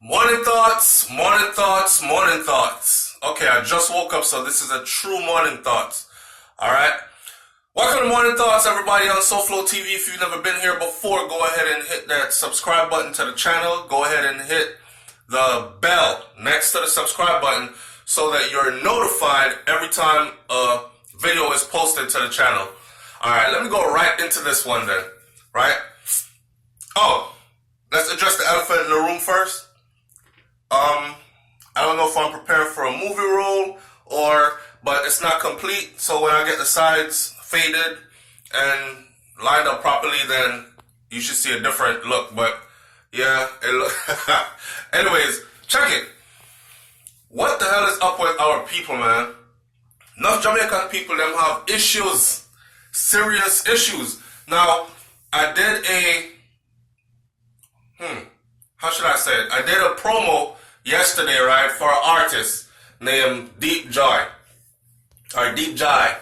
Morning thoughts, morning thoughts, morning thoughts. Okay, I just woke up, so this is a true morning thoughts. Alright? Welcome to Morning Thoughts, everybody on SouFLoTV. If you've never been here before, go ahead and hit that subscribe button to the channel. Go ahead and hit the bell next to the subscribe button so that you're notified every time a video is posted to the channel. Alright, let me go right into this one then. Right? Oh, let's address the elephant in the room first. I don't know if I'm preparing for a movie role but it's not complete. So when I get the sides faded and lined up properly, then you should see a different look. But yeah, anyways, check it. What the hell is up with our people, man? Enough Jamaican people, them have issues, serious issues. Now, I did how should I say it? I did a promo yesterday, right, for an artist named Deep Joy. Or Deep Jai.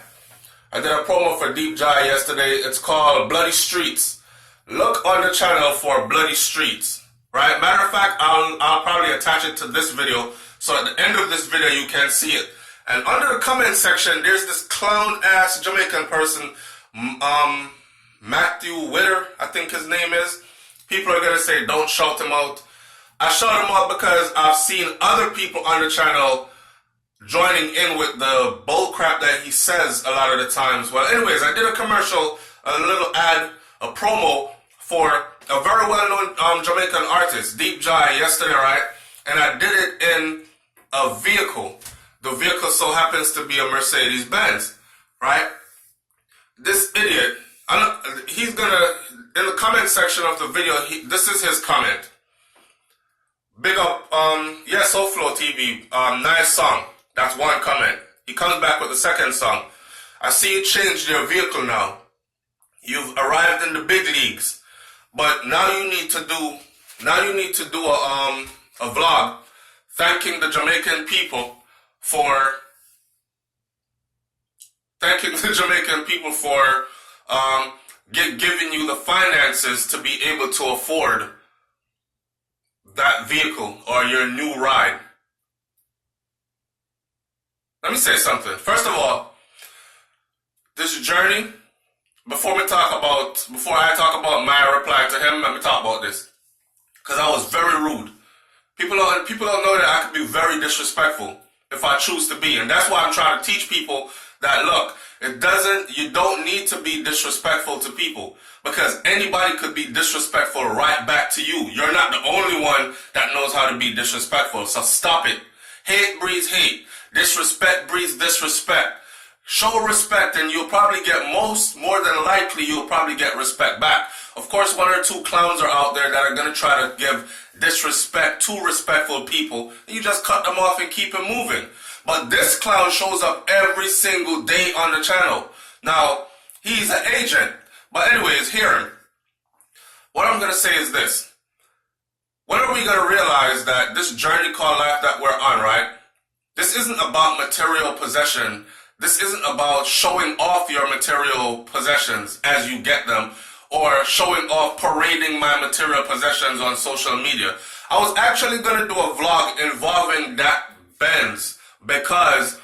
I did a promo for Deep Jai yesterday. It's called Bloody Streets. Look on the channel for Bloody Streets. Right? Matter of fact, I'll probably attach it to this video. So at the end of this video, you can see it. And under the comment section, there's this clown-ass Jamaican person, Matthew Witter, I think his name is. People are going to say, don't shout him out. I shout him out because I've seen other people on the channel joining in with the bull crap that he says a lot of the times. Well, anyways, I did a commercial, a little ad, a promo for a very well-known Jamaican artist, Deep Jai, yesterday, right? And I did it in a vehicle. The vehicle so happens to be a Mercedes-Benz, right? This idiot, he's gonna, in the comment section of the video, this is his comment. Big up, yeah, SouFLoTV, nice song. That's one comment. He comes back with the second song. I see you changed your vehicle now. You've arrived in the big leagues. But now you need to do a vlog thanking the Jamaican people for giving you the finances to be able to afford that vehicle or your new ride. Let me say something. First of all, this journey, before I talk about my reply to him, let me talk about this. Because I was very rude. People don't know that I can be very disrespectful if I choose to be. And that's why I'm trying to teach people that, look, you don't need to be disrespectful to people. Because anybody could be disrespectful right back to you. You're not the only one that knows how to be disrespectful. So stop it. Hate breeds hate. Disrespect breeds disrespect. Show respect and you'll probably get more than likely, you'll probably get respect back. Of course, one or two clowns are out there that are going to try to give disrespect to respectful people. And you just cut them off and keep it moving. But this clown shows up every single day on the channel. Now, he's an agent. But anyways, hear him. What I'm going to say is this. When are we going to realize that this journey called life that we're on, right? This isn't about material possession. This isn't about showing off your material possessions as you get them or showing off, parading my material possessions on social media. I was actually going to do a vlog involving that Benz because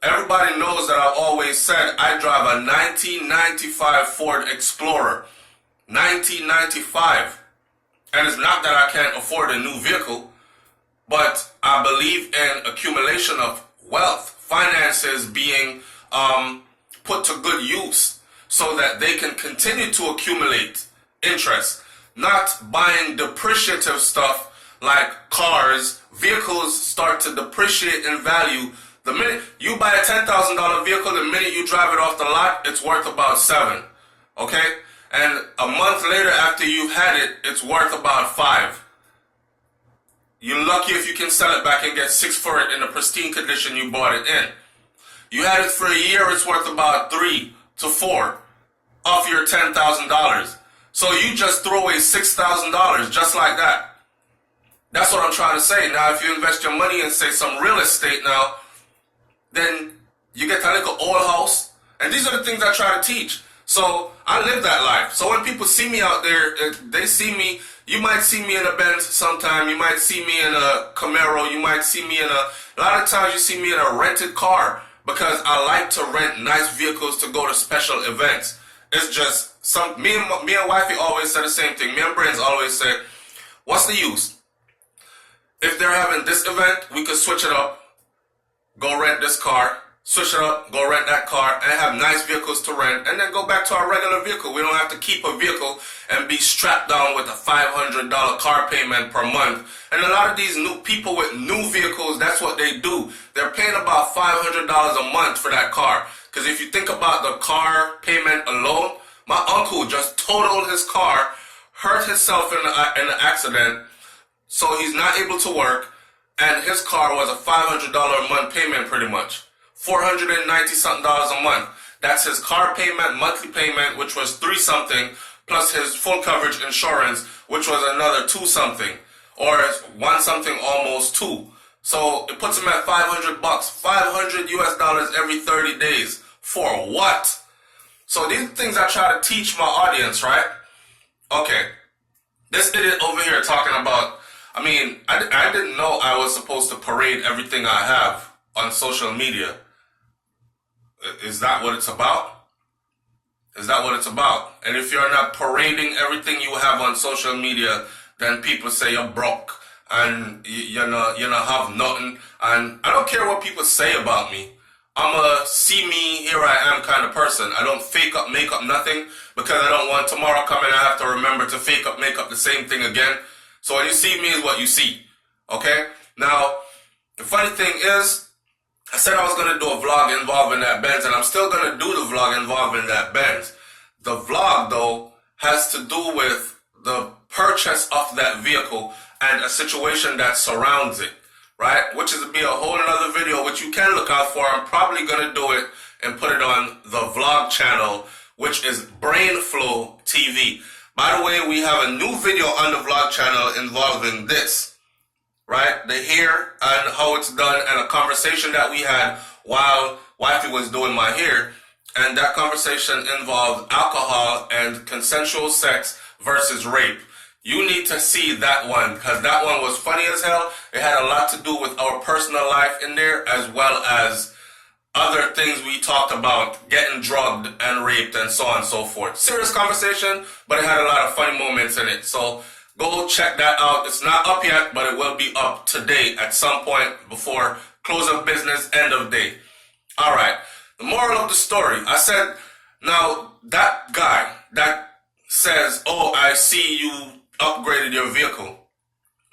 everybody knows that I've always said I drive a 1995 Ford Explorer. 1995. And it's not that I can't afford a new vehicle, but I believe in accumulation of wealth, finances being put to good use so that they can continue to accumulate interest, not buying depreciative stuff like cars. Vehicles start to depreciate in value. The minute you buy a $10,000 vehicle, the minute you drive it off the lot, it's worth about $7,000. Okay? And a month later after you've had it, it's worth about $5,000. You're lucky if you can sell it back and get $6,000 for it in the pristine condition you bought it in. You had it for a year, it's worth about $3,000 to $4,000 off your $10,000. So you just throw away $6,000 just like that. That's what I'm trying to say. Now, if you invest your money in, say, some real estate now, then you get a little old house. And these are the things I try to teach. So I live that life. So when people see me out there, they see me, You might see me in a Benz sometime. You might see me in a Camaro. You might see me in a lot of times you see me in a rented car because I like to rent nice vehicles to go to special events. It's just me and wifey always say the same thing. Me and Brains always say, what's the use? If they're having this event, we could switch it up, go rent this car, switch it up, go rent that car, and have nice vehicles to rent, and then go back to our regular vehicle. We don't have to keep a vehicle and be strapped down with a $500 car payment per month. And a lot of these new people with new vehicles, that's what they do. They're paying about $500 a month for that car. Because if you think about the car payment alone, my uncle just totaled his car, hurt himself in an accident, so he's not able to work, and his car was a $500 a month payment pretty much. $490-something a month. That's his car payment, monthly payment, which was $3-something, plus his full coverage insurance, which was another $2-something, or $1-something, almost $2. So it puts him at $500, $500 every 30 days. For what? So these things I try to teach my audience, right? Okay, this idiot over here talking about, I mean, I didn't know I was supposed to parade everything I have on social media. Is that what it's about? Is that what it's about? And if you're not parading everything you have on social media, then people say you're broke and you know have nothing. And I don't care what people say about me. I'm a see me, here I am kind of person. I don't fake up, make up nothing, because I don't want tomorrow coming I have to remember to fake up, make up the same thing again. So when you see me is what you see. Okay? Now, the funny thing is, I said I was going to do a vlog involving that Benz, and I'm still going to do the vlog involving that Benz. The vlog, though, has to do with the purchase of that vehicle and a situation that surrounds it, right? Which is to be a whole other video, which you can look out for. I'm probably going to do it and put it on the vlog channel, which is SouFLoTV. By the way, we have a new video on the vlog channel involving this. Right, the hair and how it's done, and a conversation that we had while wifey was doing my hair, and that conversation involved alcohol and consensual sex versus rape. You need to see that one, because that one was funny as hell. It had a lot to do with our personal life in there, as well as other things we talked about, getting drugged and raped and so on and so forth. Serious conversation, but it had a lot of funny moments in it. So go check that out. It's not up yet, but it will be up today at some point before close of business, end of day. All right. The moral of the story. I said, now that guy that says, oh, I see you upgraded your vehicle.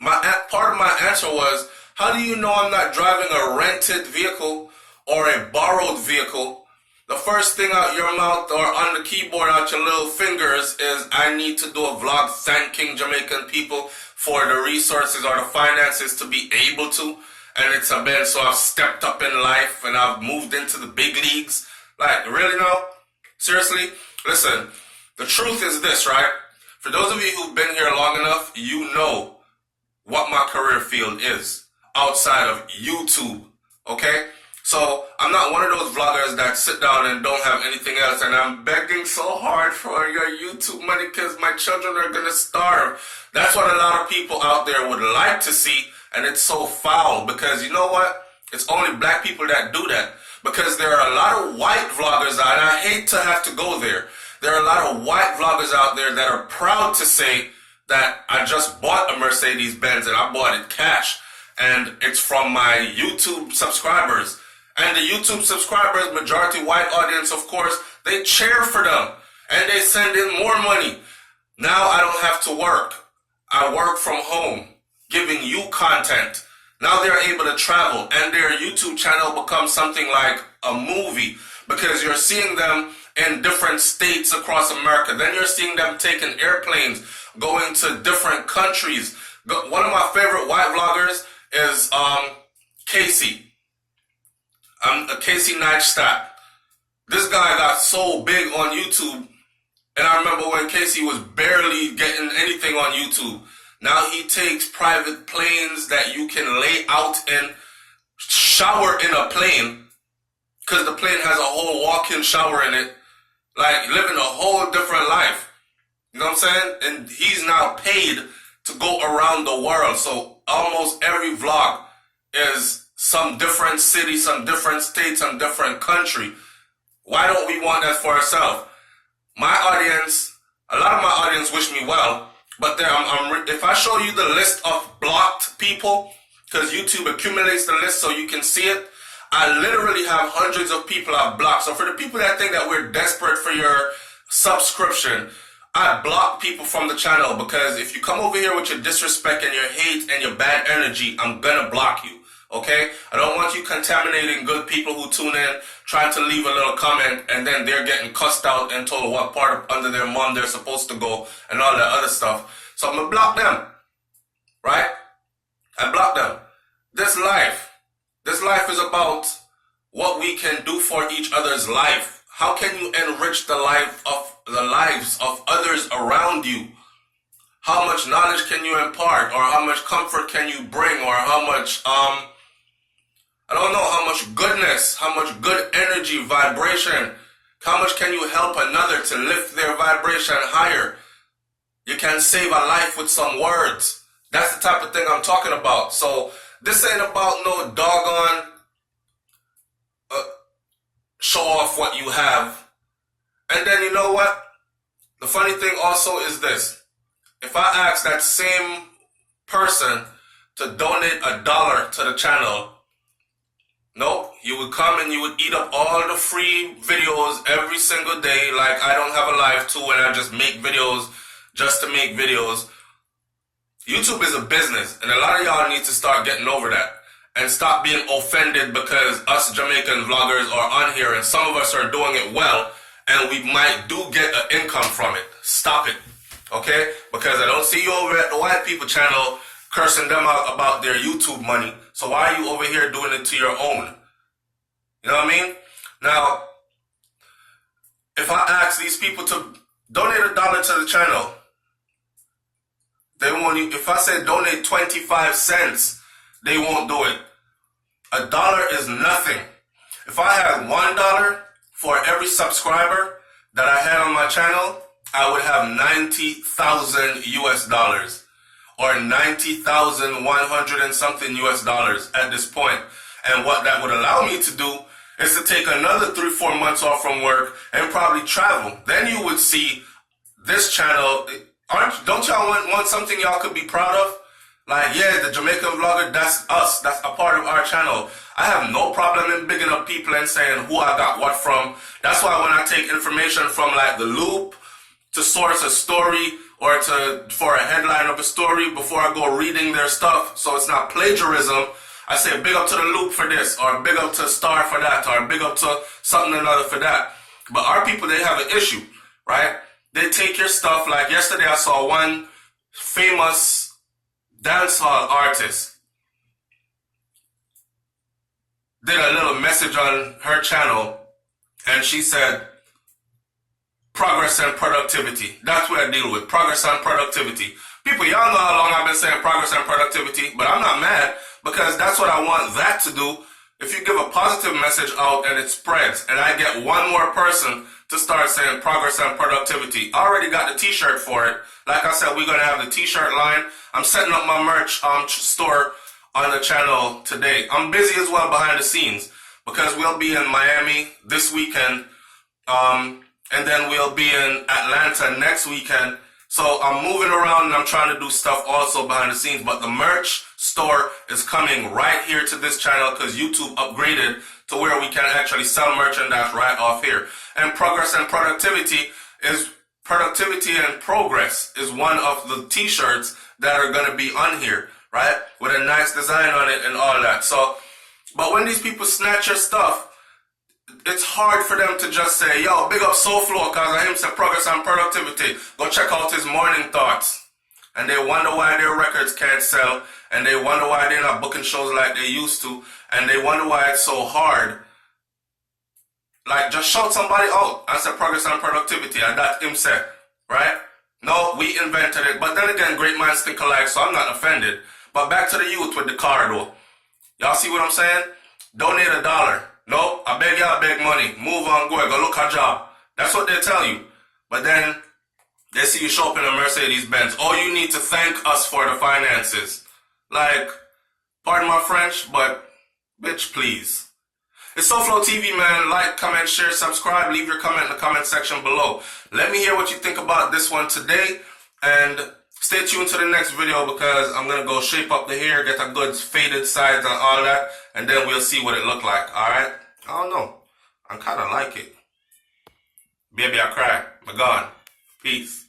Part of my answer was, how do you know I'm not driving a rented vehicle or a borrowed vehicle? The first thing out your mouth or on the keyboard out your little fingers is, I need to do a vlog thanking Jamaican people for the resources or the finances to be able to. And it's a bit, so I've stepped up in life and I've moved into the big leagues. Like, really now? Seriously? Listen, the truth is this, right? For those of you who've been here long enough, you know what my career field is outside of YouTube, okay? So I'm not one of those vloggers that sit down and don't have anything else, and I'm begging so hard for your YouTube money because my children are going to starve. That's what a lot of people out there would like to see, and it's so foul because you know what? It's only black people that do that, because there are a lot of white vloggers out, and I hate to have to go there. There are a lot of white vloggers out there that are proud to say that I just bought a Mercedes-Benz and I bought it cash, and it's from my YouTube subscribers. And the YouTube subscribers, majority white audience, of course, they cheer for them and they send in more money. Now I don't have to work. I work from home, giving you content. Now they're able to travel, and their YouTube channel becomes something like a movie, because you're seeing them in different states across America. Then you're seeing them taking airplanes, going to different countries. One of my favorite white vloggers is Casey. Casey Neistat. This guy got so big on YouTube, and I remember when Casey was barely getting anything on YouTube. Now he takes private planes that you can lay out and shower in a plane, because the plane has a whole walk-in shower in it. Like, living a whole different life. You know what I'm saying? And he's now paid to go around the world. So almost every vlog is some different city, some different state, some different country. Why don't we want that for ourselves? My audience, a lot of my audience wish me well, but there, if I show you the list of blocked people, because YouTube accumulates the list so you can see it, I literally have hundreds of people I've blocked. So for the people that think that we're desperate for your subscription, I block people from the channel, because if you come over here with your disrespect and your hate and your bad energy, I'm gonna block you, okay? I don't want you contaminating good people who tune in, trying to leave a little comment, and then they're getting cussed out and told what part of under their mom they're supposed to go and all that other stuff. So I'm gonna block them, right? I block them. This life is about what we can do for each other's life. How can you enrich the lives of others around you? How much knowledge can you impart, or how much comfort can you bring, or how much I don't know, how much goodness, how much good energy, vibration, how much can you help another to lift their vibration higher? You can save a life with some words. That's the type of thing I'm talking about. So this ain't about no doggone show off what you have. And then you know what? The funny thing also is this. If I ask that same person to donate $1 to the channel, nope, you would come and you would eat up all the free videos every single day, like I don't have a life too and I just make videos just to make videos. YouTube is a business, and a lot of y'all need to start getting over that and stop being offended because us Jamaican vloggers are on here and some of us are doing it well and we might do get an income from it. Stop it, okay? Because I don't see you over at the white people channel cursing them out about their YouTube money. So why are you over here doing it to your own? You know what I mean? Now, if I ask these people to donate $1 to the channel, they won't. If I say donate 25 cents, they won't do it. $1 is nothing. If I had $1 for every subscriber that I had on my channel, I would have 90,000 US dollars, or 90,100 and something US dollars at this point. And what that would allow me to do is to take another 3-4 months off from work and probably travel. Then you would see this channel. Don't y'all want something y'all could be proud of? Like, yeah, the Jamaican vlogger, that's us. That's a part of our channel. I have no problem in bigging up people and saying who I got what from. That's why when I take information from like The Loop to source a story or for a headline of a story before I go reading their stuff, so it's not plagiarism, I say big up to The Loop for this, or big up to Star for that, or big up to something or another for that. But our people, they have an issue, right? They take your stuff. Like yesterday I saw one famous dancehall artist did a little message on her channel and she said progress and productivity. That's what I deal with, progress and productivity. People, y'all know how long I've been saying progress and productivity, but I'm not mad because that's what I want that to do. If you give a positive message out and it spreads and I get one more person to start saying progress and productivity. I already got the t-shirt for it. Like I said, we're going to have the t-shirt line. I'm setting up my merch store on the channel today. I'm busy as well behind the scenes because we'll be in Miami this weekend, and then we'll be in Atlanta next weekend. So I'm moving around and I'm trying to do stuff also behind the scenes, but the merch store is coming right here to this channel because YouTube upgraded to where we can actually sell merchandise right off here. And progress and productivity and progress is one of the t-shirts that are going to be on here, right? With a nice design on it and all that. So, but when these people snatch your stuff, it's hard for them to just say, yo, big up SouFLo because of him say progress and productivity. Go check out his morning thoughts. And they wonder why their records can't sell. And they wonder why they're not booking shows like they used to. And they wonder why it's so hard. Like, just shout somebody out and say progress and productivity. And that him said, right? No, we invented it. But then again, great minds think alike, so I'm not offended. But back to the youth with the car, though. Y'all see what I'm saying? Donate $1. No, I beg y'all, beg money. Move on, go look a job. That's what they tell you. But then They see you show up in a Mercedes-Benz. Oh, you need to thank us for the finances. Like, pardon my French, but bitch, please. It's SouFLoTV, man. Like, comment, share, subscribe. Leave your comment in the comment section below. Let me hear what you think about this one today. And stay tuned to the next video because I'm going to go shape up the hair, get a good faded sides and all that. And then we'll see what it look like, alright? I don't know. I kind of like it. Baby, I cry. I'm gone. Peace.